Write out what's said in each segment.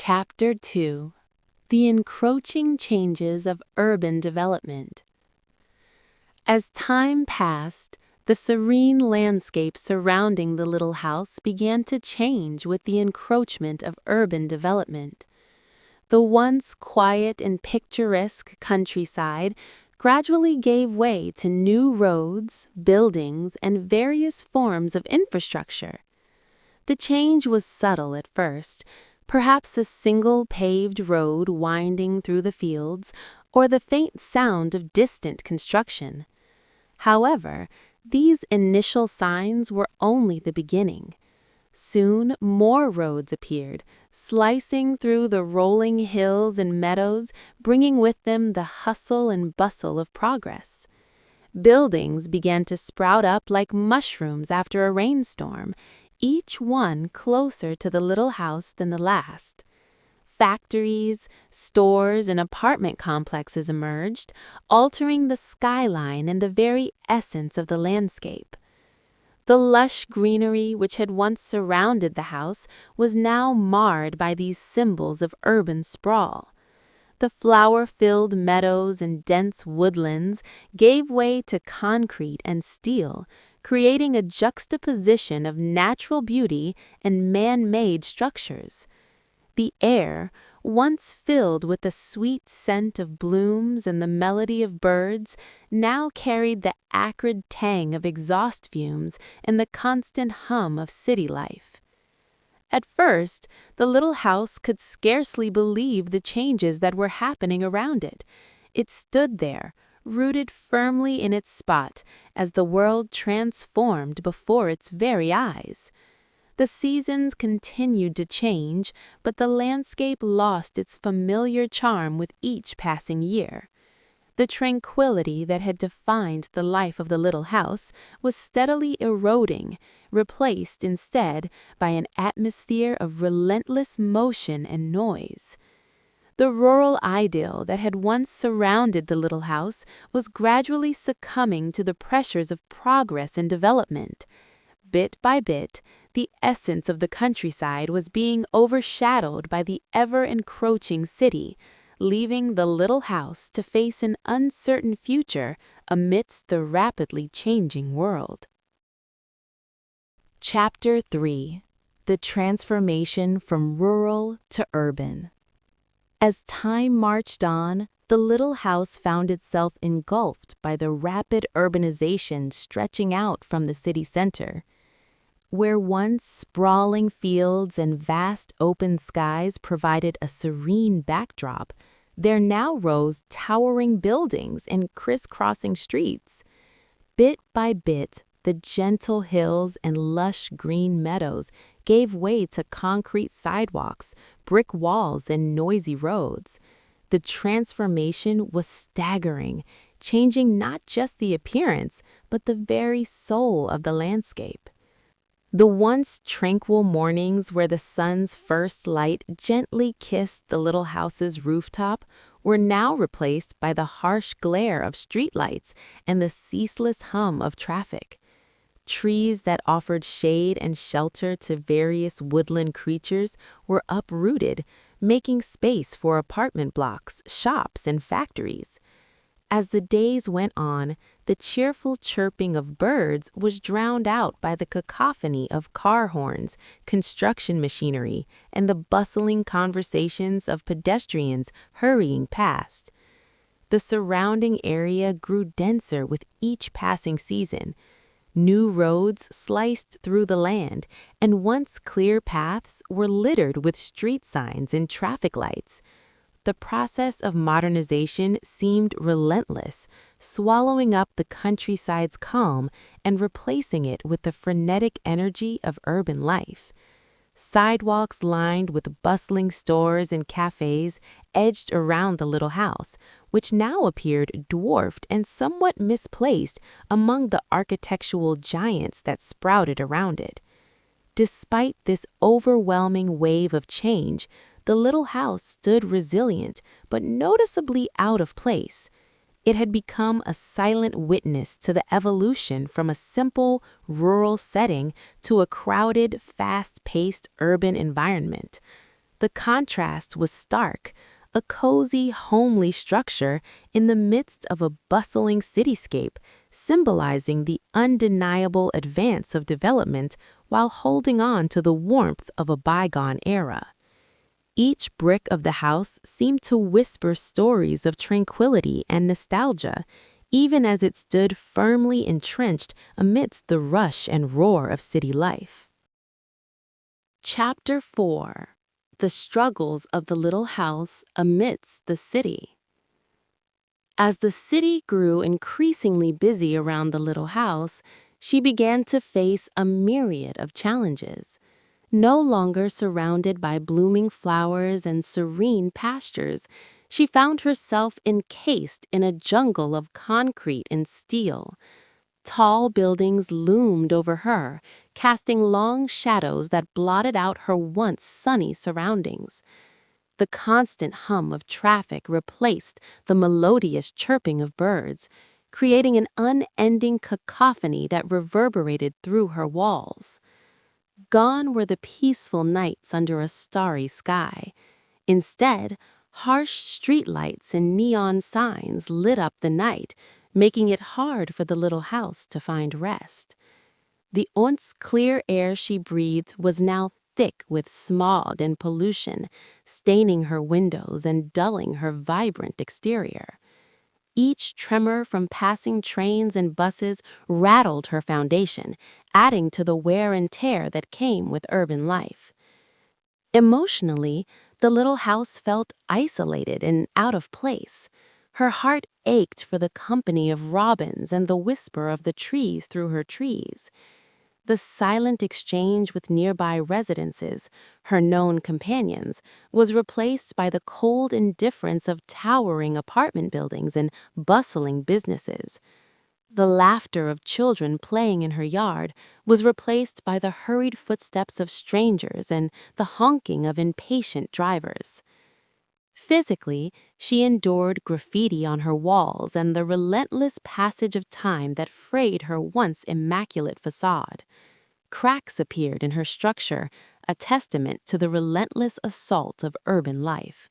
Chapter 2: The Encroaching Changes of Urban Development. As time passed, the serene landscape surrounding the little house began to change with the encroachment of urban development. The once quiet and picturesque countryside gradually gave way to new roads, buildings, and various forms of infrastructure. The change was subtle at first, perhaps a single paved road winding through the fields, or the faint sound of distant construction. However, these initial signs were only the beginning. Soon more roads appeared, slicing through the rolling hills and meadows, bringing with them the hustle and bustle of progress. Buildings began to sprout up like mushrooms after a rainstorm, each one closer to the little house than the last. Factories, stores, and apartment complexes emerged, altering the skyline and the very essence of the landscape. The lush greenery which had once surrounded the house was now marred by these symbols of urban sprawl. The flower-filled meadows and dense woodlands gave way to concrete and steel, creating a juxtaposition of natural beauty and man-made structures. The air, once filled with the sweet scent of blooms and the melody of birds, now carried the acrid tang of exhaust fumes and the constant hum of city life. At first, the little house could scarcely believe the changes that were happening around it. It stood there, rooted firmly in its spot, as the world transformed before its very eyes. The seasons continued to change, but the landscape lost its familiar charm with each passing year. The tranquility that had defined the life of the little house was steadily eroding, replaced instead by an atmosphere of relentless motion and noise. The rural idyll that had once surrounded the little house was gradually succumbing to the pressures of progress and development. Bit by bit, the essence of the countryside was being overshadowed by the ever-encroaching city, leaving the little house to face an uncertain future amidst the rapidly changing world. Chapter 3: The Transformation from Rural to Urban. As time marched on, the little house found itself engulfed by the rapid urbanization stretching out from the city center. Where once sprawling fields and vast open skies provided a serene backdrop, there now rose towering buildings and crisscrossing streets. Bit by bit, the gentle hills and lush green meadows gave way to concrete sidewalks, brick walls, and noisy roads. The transformation was staggering, changing not just the appearance, but the very soul of the landscape. The once tranquil mornings where the sun's first light gently kissed the little house's rooftop were now replaced by the harsh glare of streetlights and the ceaseless hum of traffic. Trees that offered shade and shelter to various woodland creatures were uprooted, making space for apartment blocks, shops, and factories. As the days went on, the cheerful chirping of birds was drowned out by the cacophony of car horns, construction machinery, and the bustling conversations of pedestrians hurrying past. The surrounding area grew denser with each passing season. New roads sliced through the land, and once clear paths were littered with street signs and traffic lights. The process of modernization seemed relentless, swallowing up the countryside's calm and replacing it with the frenetic energy of urban life. Sidewalks lined with bustling stores and cafes edged around the little house, which now appeared dwarfed and somewhat misplaced among the architectural giants that sprouted around it. Despite this overwhelming wave of change, the little house stood resilient but noticeably out of place. It had become a silent witness to the evolution from a simple, rural setting to a crowded, fast-paced urban environment. The contrast was stark, a cozy, homely structure in the midst of a bustling cityscape, symbolizing the undeniable advance of development while holding on to the warmth of a bygone era. Each brick of the house seemed to whisper stories of tranquility and nostalgia, even as it stood firmly entrenched amidst the rush and roar of city life. Chapter 4: The Struggles of the Little House Amidst the City. As the city grew increasingly busy around the little house, she began to face a myriad of challenges. No longer surrounded by blooming flowers and serene pastures, she found herself encased in a jungle of concrete and steel. Tall buildings loomed over her, casting long shadows that blotted out her once sunny surroundings. The constant hum of traffic replaced the melodious chirping of birds, creating an unending cacophony that reverberated through her walls. Gone were the peaceful nights under a starry sky. Instead, harsh streetlights and neon signs lit up the night, making it hard for the little house to find rest. The once clear air she breathed was now thick with smog and pollution, staining her windows and dulling her vibrant exterior. Each tremor from passing trains and buses rattled her foundation, adding to the wear and tear that came with urban life. Emotionally, the little house felt isolated and out of place. Her heart ached for the company of robins and the whisper of the trees through her trees. The silent exchange with nearby residences, her known companions, was replaced by the cold indifference of towering apartment buildings and bustling businesses. The laughter of children playing in her yard was replaced by the hurried footsteps of strangers and the honking of impatient drivers. Physically, she endured graffiti on her walls and the relentless passage of time that frayed her once immaculate facade. Cracks appeared in her structure, a testament to the relentless assault of urban life.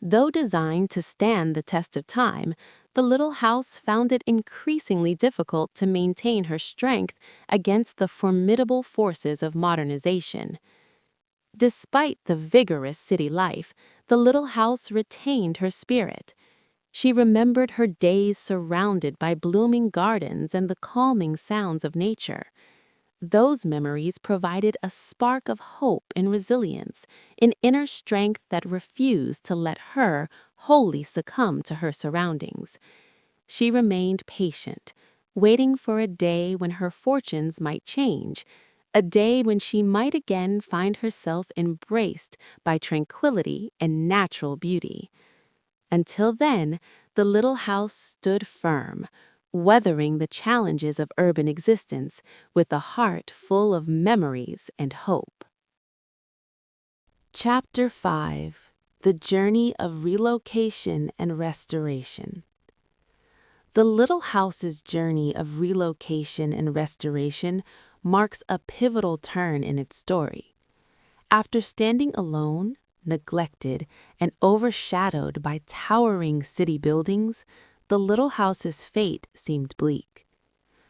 Though designed to stand the test of time, the little house found it increasingly difficult to maintain her strength against the formidable forces of modernization. Despite the vigorous city life, the little house retained her spirit. She remembered her days surrounded by blooming gardens and the calming sounds of nature. Those memories provided a spark of hope and resilience, an inner strength that refused to let her wholly succumb to her surroundings. She remained patient, waiting for a day when her fortunes might change, a day when she might again find herself embraced by tranquility and natural beauty. Until then, the little house stood firm, weathering the challenges of urban existence with a heart full of memories and hope. Chapter 5: The Journey of Relocation and Restoration. The little house's journey of relocation and restoration marks a pivotal turn in its story. After standing alone, neglected, and overshadowed by towering city buildings, the little house's fate seemed bleak.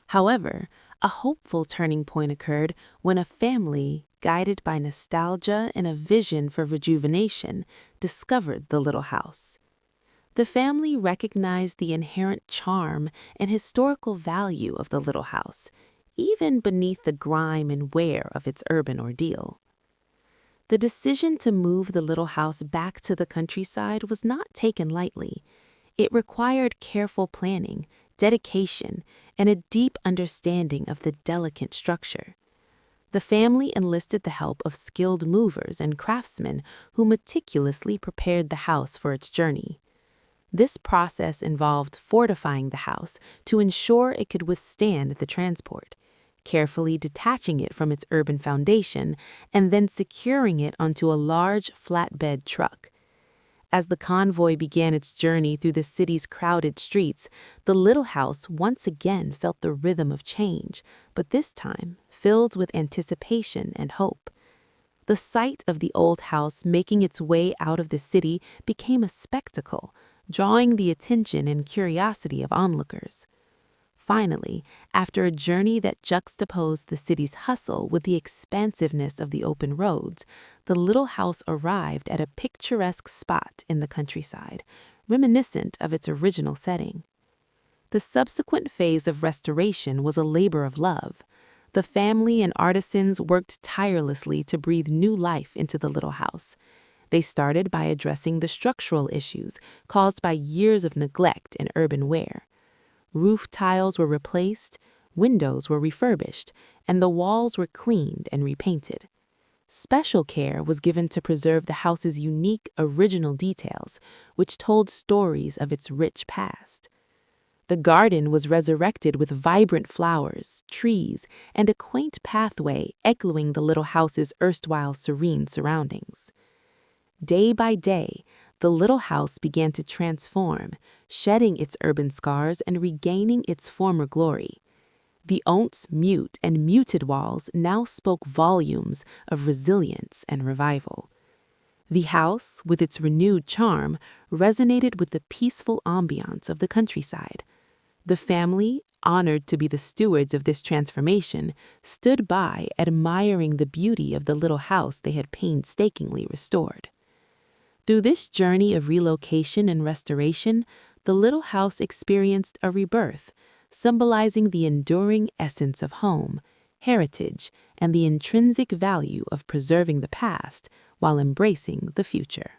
However, a hopeful turning point occurred when a family, guided by nostalgia and a vision for rejuvenation, discovered the little house. The family recognized the inherent charm and historical value of the little house, even beneath the grime and wear of its urban ordeal. The decision to move the little house back to the countryside was not taken lightly. It required careful planning, dedication, and a deep understanding of the delicate structure. The family enlisted the help of skilled movers and craftsmen who meticulously prepared the house for its journey. This process involved fortifying the house to ensure it could withstand the transport, carefully detaching it from its urban foundation, and then securing it onto a large flatbed truck. As the convoy began its journey through the city's crowded streets, the little house once again felt the rhythm of change, but this time filled with anticipation and hope. The sight of the old house making its way out of the city became a spectacle, drawing the attention and curiosity of onlookers. Finally, after a journey that juxtaposed the city's hustle with the expansiveness of the open roads, the little house arrived at a picturesque spot in the countryside, reminiscent of its original setting. The subsequent phase of restoration was a labor of love. The family and artisans worked tirelessly to breathe new life into the little house. They started by addressing the structural issues caused by years of neglect and urban wear. Roof tiles were replaced, windows were refurbished, and the walls were cleaned and repainted. Special care was given to preserve the house's unique original details, which told stories of its rich past. The garden was resurrected with vibrant flowers, trees, and a quaint pathway echoing the little house's erstwhile serene surroundings. Day by day, the little house began to transform, shedding its urban scars and regaining its former glory. The aunt's mute and muted walls now spoke volumes of resilience and revival. The house, with its renewed charm, resonated with the peaceful ambiance of the countryside. The family, honored to be the stewards of this transformation, stood by admiring the beauty of the little house they had painstakingly restored. Through this journey of relocation and restoration, the little house experienced a rebirth, symbolizing the enduring essence of home, heritage, and the intrinsic value of preserving the past while embracing the future.